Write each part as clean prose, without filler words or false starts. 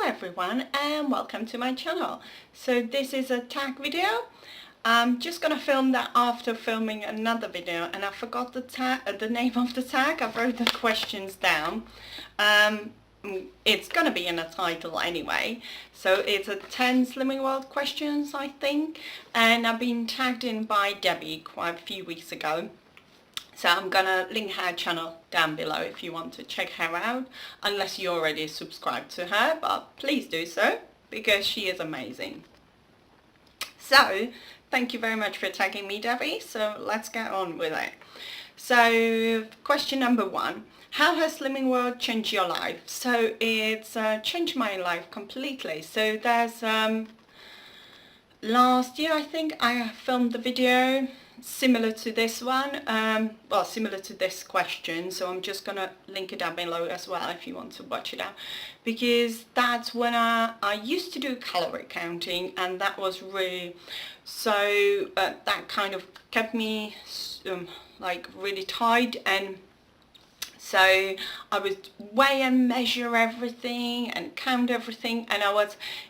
everyone and welcome to my channel. So this is a tag video. I'm just gonna film that after filming another video, and I forgot the name of the tag. I wrote the questions down. It's gonna be in the title anyway. So it's a 10 Slimming World questions, I think, and I've been tagged in by Debbie quite a few weeks ago. So I'm gonna link her channel down below if you want to check her out, unless you already subscribed to her, but please do so because she is amazing. So thank you very much for tagging me, Debbie. So let's get on with it. So question number 1, how has Slimming World changed your life? So it's changed my life completely. So there's last year I think I filmed the video similar to this one, well, similar to this question, so I'm just gonna link it down below as well if you want to watch it out, because that's when I used to do calorie counting, and that was really, so that kind of kept me like really tight, and so I would weigh and measure everything and count everything, and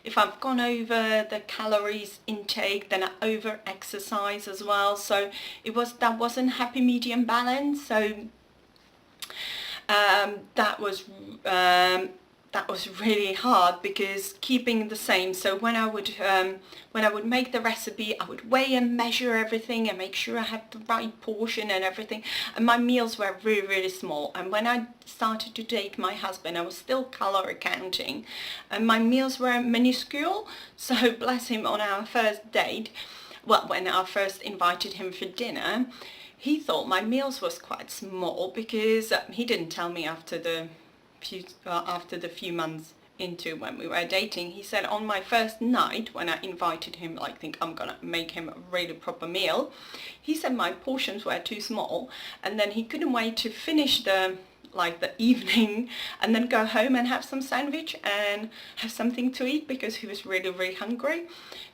if I've gone over the calories intake, then I over exercise as well. So that wasn't happy medium balance. So that was really hard, because keeping the same, so when I would make the recipe, I would weigh and measure everything and make sure I had the right portion and everything, and my meals were really small. And when I started to date my husband, I was still calorie counting and my meals were minuscule. So bless him, on our first date, well, when I first invited him for dinner, he thought my meals was quite small, because he didn't tell me after the few months into when we were dating. He said on my first night, when I invited him, like, think I'm gonna make him a really proper meal, he said my portions were too small, and then he couldn't wait to finish the evening and then go home and have some sandwich and have something to eat, because he was really hungry.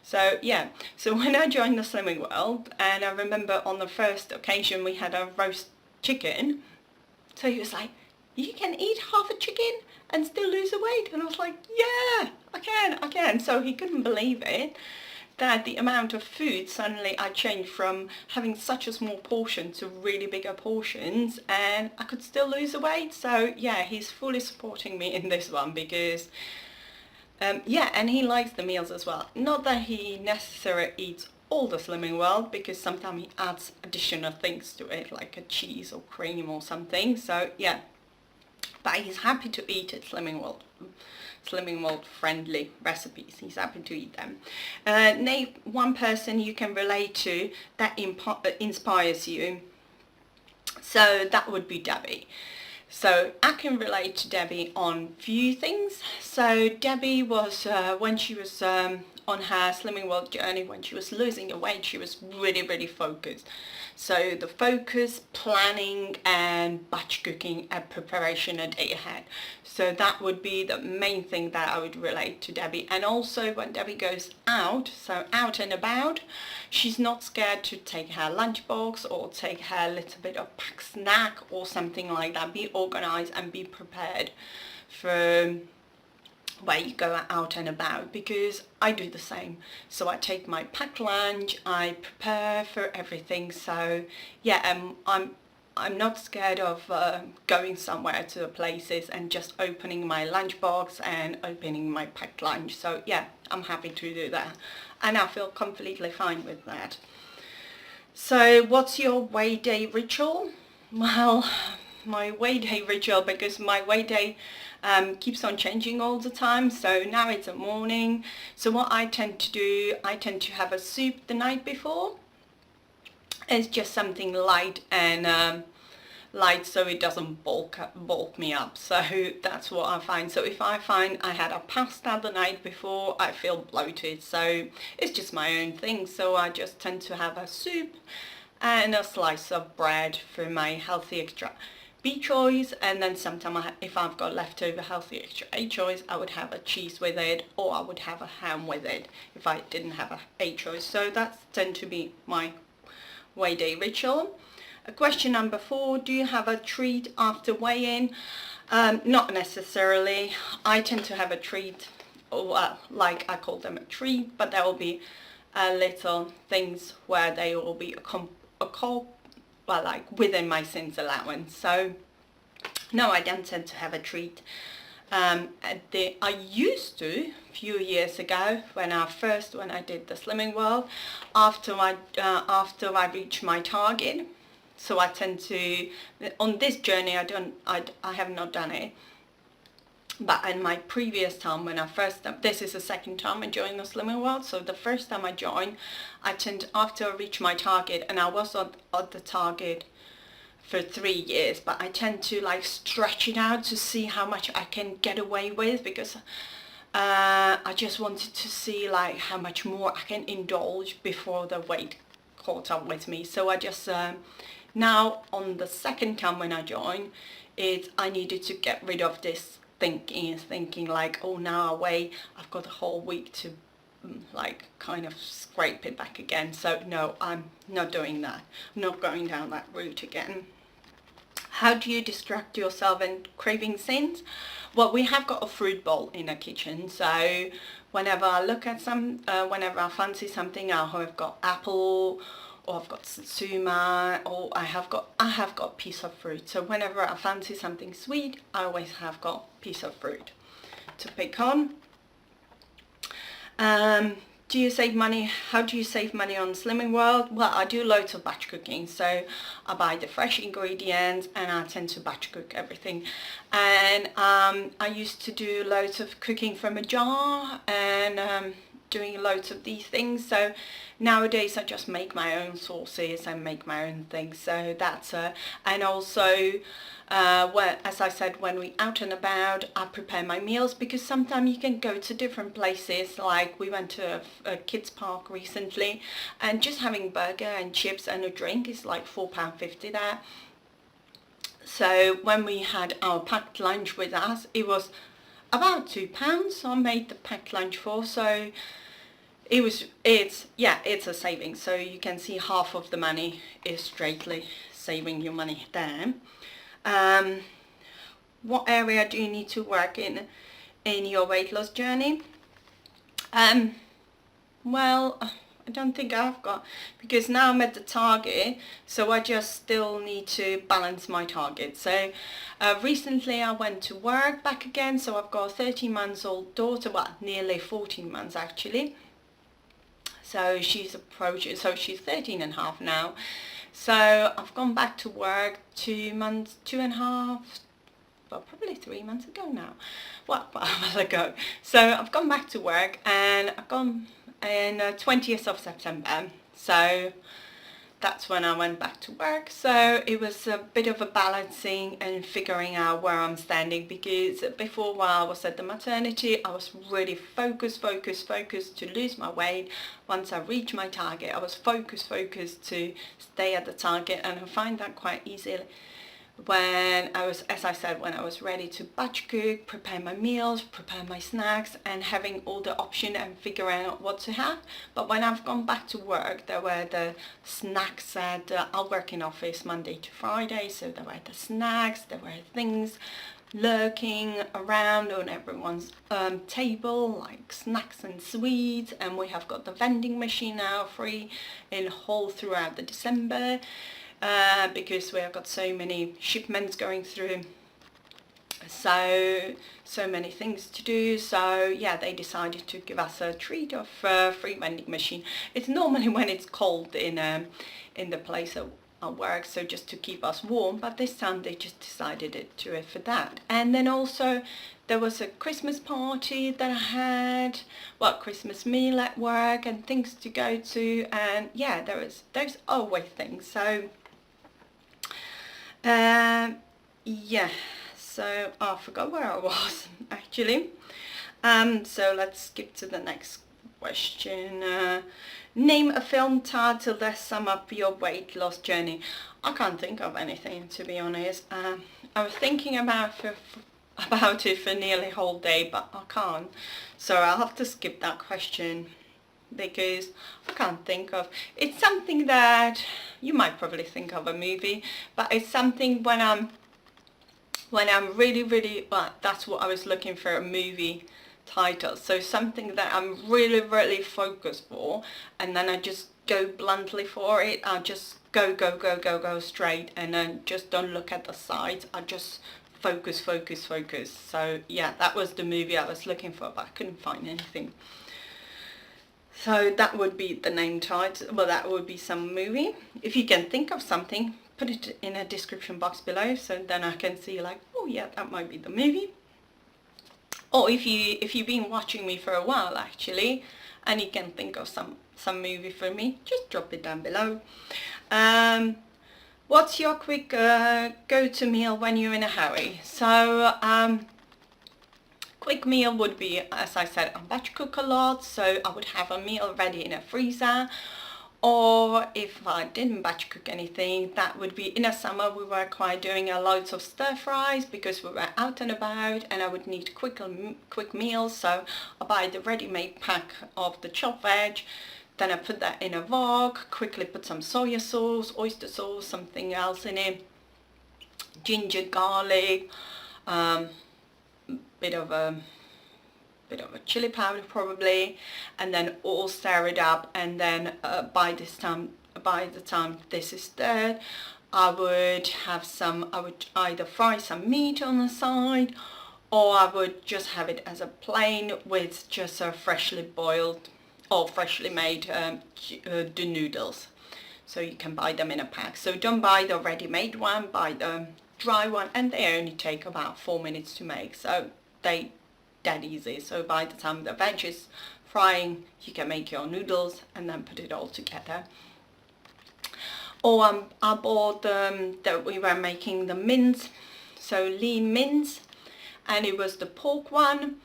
So yeah, so when I joined the Slimming World, and I remember on the first occasion we had a roast chicken, so he was like, you can eat half a chicken and still lose the weight. And I was like, yeah, I can. So he couldn't believe it, that the amount of food, suddenly I changed from having such a small portion to really bigger portions, and I could still lose the weight. So yeah, he's fully supporting me in this one, because yeah, and he likes the meals as well. Not that he necessarily eats all the Slimming World, because sometimes he adds additional things to it, like a cheese or cream or something. So yeah, but he's happy to eat it, Slimming World friendly recipes. He's happy to eat them. Name one person you can relate to that inspires you. So that would be Debbie. So I can relate to Debbie on few things. So Debbie was, when she was on her Slimming World journey, when she was losing the weight, she was really focused. So the focus, planning and batch cooking and preparation a day ahead. So that would be the main thing that I would relate to Debbie. And also when Debbie goes out, so out and about, she's not scared to take her lunchbox or take her little bit of packed snack or something like that. Be organized and be prepared for where you go out and about, because I do the same. So I take my packed lunch, I prepare for everything. So yeah, I'm not scared of going somewhere to the places and just opening my lunchbox and opening my packed lunch. So yeah, I'm happy to do that, and I feel completely fine with that. So what's your weigh day ritual? Well, my weigh day ritual, because my weigh day keeps on changing all the time. So now it's a morning. So what I tend to do, I tend to have a soup the night before. It's just something light and light, so it doesn't bulk me up. So that's what I find. So if I find I had a pasta the night before, I feel bloated. So it's just my own thing. So I just tend to have a soup and a slice of bread for my healthy extra B choice, and then sometimes if I've got leftover healthy extra A choice, I would have a cheese with it, or I would have a ham with it if I didn't have a A choice. So that tends to be my weigh day ritual. Question number 4, do you have a treat after weigh-in? Not necessarily. I tend to have a treat well, like I call them a treat, but there will be little things where they will be well, like within my sins allowance. So no, I don't tend to have a treat. I used to a few years ago when I did the Slimming World, after I reached my target. So I tend to, on this journey, I have not done it. But in my previous time, when I first, this is the second time I joined the Slimming World. So the first time I joined, after I reached my target, and I was at the target for 3 years, but I tend to like stretch it out to see how much I can get away with, because I just wanted to see like how much more I can indulge before the weight caught up with me. So I just now on the second time when I joined, I needed to get rid of this thinking like, oh, now I weigh, I've got a whole week to like kind of scrape it back again. So no, I'm not doing that. I'm not going down that route again. How do you distract yourself and craving sins? Well, we have got a fruit bowl in the kitchen, so whenever I look at whenever I fancy something, I've got apple, or I've got satsuma, or I have got a piece of fruit. So whenever I fancy something sweet, I always have got a piece of fruit to pick on. Do you save money? How do you save money on Slimming World? Well, I do loads of batch cooking, so I buy the fresh ingredients and I tend to batch cook everything. And I used to do loads of cooking from a jar and doing loads of these things. So nowadays I just make my own sauces and make my own things. So that's and also well, as I said, when we out and about, I prepare my meals, because sometimes you can go to different places. Like we went to a kids park recently, and just having burger and chips and a drink is like £4.50 there. So when we had our packed lunch with us, it was about £2. So I made the packed lunch for, so it's a saving. So you can see half of the money is straightly saving your money there. What area do you need to work in your weight loss journey? Well, I don't think I've got, because now I'm at the target, so I just still need to balance my target. So recently I went to work back again, so I've got a 13 months old daughter, well, nearly 14 months actually. So she's 13 and a half now. So I've gone back to work 2 months, 2.5, well, probably 3 months ago now. Well, a while ago. So I've gone back to work, and I've gone in 20th of September. So that's when I went back to work. So it was a bit of a balancing and figuring out where I'm standing, because before, while I was at the maternity, I was really focused to lose my weight. Once I reached my target, I was focused to stay at the target, and I find that quite easy when I was, as I said, when I was ready to batch cook, prepare my meals, prepare my snacks, and having all the option and figuring out what to have. But when I've gone back to work, there were the snacks at, I work in office Monday to Friday, so there were the snacks, there were things lurking around on everyone's table, like snacks and sweets. And we have got the vending machine now free in whole throughout the December. Because we have got so many shipments going through, so many things to do. So yeah, they decided to give us a treat of free vending machine. It's normally when it's cold in the place I work, so just to keep us warm, but this time they just decided to do it for that. And then also there was a Christmas party that I had, well, Christmas meal at work and things to go to, and yeah, there's always things. So yeah, so I forgot where I was actually. So let's skip to the next question. Name a film title that sum up your weight loss journey. I can't think of anything, to be honest. I was thinking about it for nearly a whole day, but I can't. So I'll have to skip that question, because I can't think of. It's something that you might probably think of a movie, but it's something when I'm really, well, that's what I was looking for, a movie title. So something that I'm really, really focused for, and then I just go bluntly for it. I just go straight, and then just don't look at the sides. I just focus. So yeah, that was the movie I was looking for, but I couldn't find anything. So that would be the name title. Well, that would be some movie. If you can think of something, put it in a description box below, so then I can see like, oh yeah, that might be the movie. Or if you've been watching me for a while actually, and you can think of some movie for me, just drop it down below. What's your quick go-to meal when you're in a hurry? So quick meal would be, as I said, I batch cook a lot, so I would have a meal ready in a freezer. Or if I didn't batch cook anything, that would be, in the summer we were quite doing a loads of stir fries because we were out and about, and I would need quick meals, so I buy the ready-made pack of the chopped veg, then I put that in a wok, quickly put some soya sauce, oyster sauce, something else in it, ginger, garlic, bit of a chili powder probably, and then all stir it up, and then by the time this is stirred, I would either fry some meat on the side, or I would just have it as a plain with just a freshly boiled or freshly made the noodles. So you can buy them in a pack. So don't buy the ready-made one, buy the dry one, and they only take about 4 minutes to make, so they dead easy. So by the time the veg is frying, you can make your noodles and then put it all together. Or I bought that we were making the mince, so lean mince, and it was the pork one,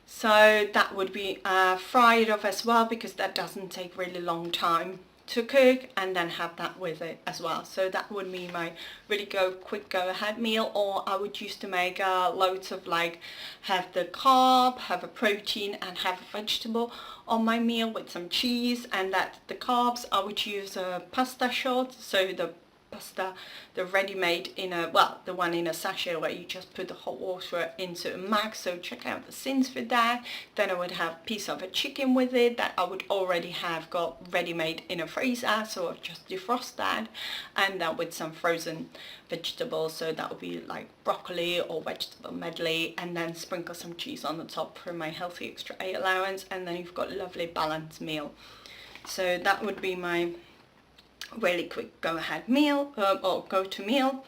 so that would be fried off as well, because that doesn't take really long time to cook, and then have that with it as well. So that would be my really quick go ahead meal. Or I would used to make loads of, like, have the carb, have a protein, and have a vegetable on my meal with some cheese. And that the carbs, I would use a pasta shot, so the pasta, the ready-made in a, well, the one in a sachet where you just put the hot water into a max, so check out the sins for that. Then I would have a piece of a chicken with it that I would already have got ready-made in a freezer, so I'll just defrost that, and then with some frozen vegetables, so that would be like broccoli or vegetable medley, and then sprinkle some cheese on the top for my healthy extra A allowance, and then you've got a lovely balanced meal. So that would be my really quick go ahead meal, or go to meal.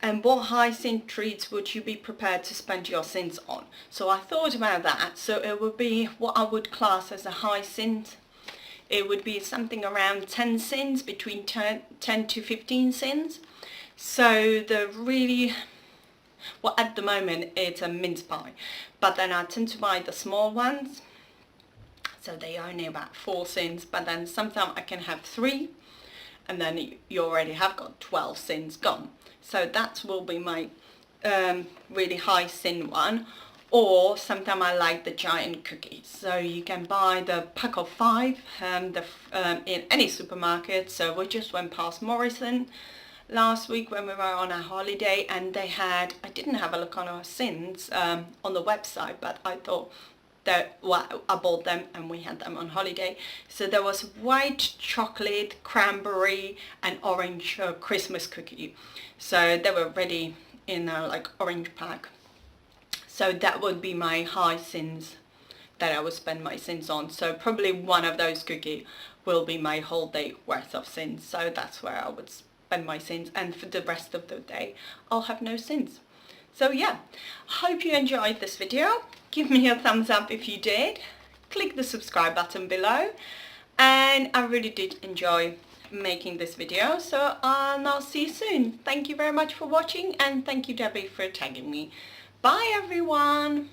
And what high sin treats would you be prepared to spend your sins on? So I thought about that. So it would be what I would class as a high sin. It would be something around 10 sins, between 10 to 15 sins. So the really, well, at the moment it's a mince pie, but then I tend to buy the small ones, so they are only about 4 sins, but then sometimes I can have 3, and then you already have got 12 sins gone. So that will be my really high sin one. Or sometimes I like the giant cookies. So you can buy the pack of 5 in any supermarket. So we just went past Morrison last week when we were on our holiday, and they had, I didn't have a look on our sins on the website, but I thought that, well, I bought them and we had them on holiday. So there was white chocolate, cranberry, and orange Christmas cookie. So they were ready in a like orange pack. So that would be my high sins that I would spend my sins on. So probably one of those cookies will be my whole day worth of sins. So that's where I would spend my sins, and for the rest of the day I'll have no sins. So yeah, I hope you enjoyed this video. Give me a thumbs up if you did. Click the subscribe button below. And I really did enjoy making this video. So I'll see you soon. Thank you very much for watching, and thank you, Debbie, for tagging me. Bye everyone.